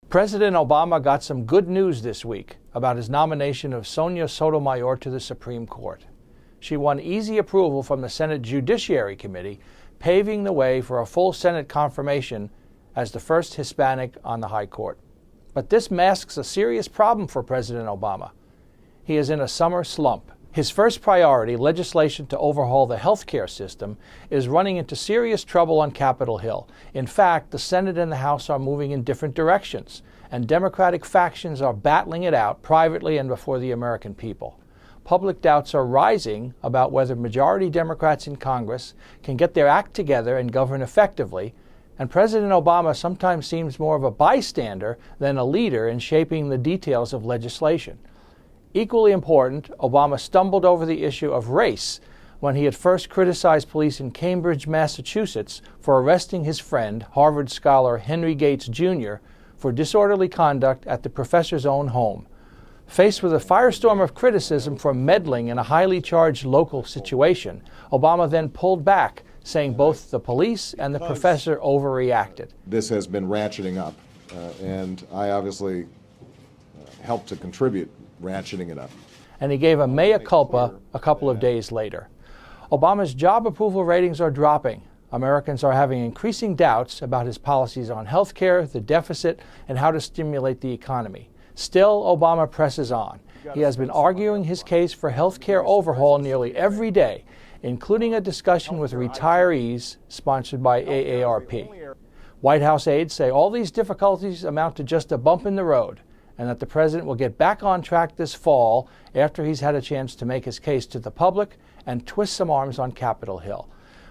President Obama got some good news this week about his nomination of Sonia Sotomayor to the Supreme Court. She won easy approval from the Senate Judiciary Committee, paving the way for a full Senate confirmation as the first Hispanic on the High Court. But this masks a serious problem for President Obama. He is in a summer slump. His first priority, legislation to overhaul the health care system, is running into serious trouble on Capitol Hill. In fact, the Senate and the House are moving in different directions, and Democratic factions are battling it out privately and before the American people. Public doubts are rising about whether majority Democrats in Congress can get their act together and govern effectively, and President Obama sometimes seems more of a bystander than a leader in shaping the details of legislation. Equally important, Obama stumbled over the issue of race when he had first criticized police in Cambridge, Massachusetts for arresting his friend, Harvard scholar Henry Gates, Jr., for disorderly conduct at the professor's own home. Faced with a firestorm of criticism for meddling in a highly charged local situation, Obama then pulled back, saying both the police and the professor overreacted. This has been ratcheting up, and I obviously helped to contribute ratcheting it up. And he gave a mea culpa a couple of days later. Obama's job approval ratings are dropping. Americans are having increasing doubts about his policies on health care, the deficit, and how to stimulate the economy. Still, Obama presses on. He has been arguing his case for health care overhaul nearly every day, including a discussion with retirees sponsored by AARP. White House aides say all these difficulties amount to just a bump in the road, and that the president will get back on track this fall after he's had a chance to make his case to the public and twist some arms on Capitol Hill.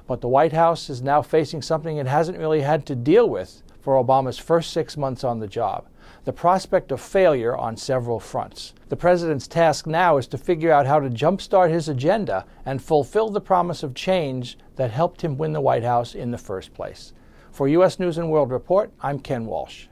But the White House is now facing something it hasn't really had to deal with for Obama's first 6 months on the job: the prospect of failure on several fronts. The president's task now is to figure out how to jumpstart his agenda and fulfill the promise of change that helped him win the White House in the first place. For U.S. News and World Report, I'm Ken Walsh.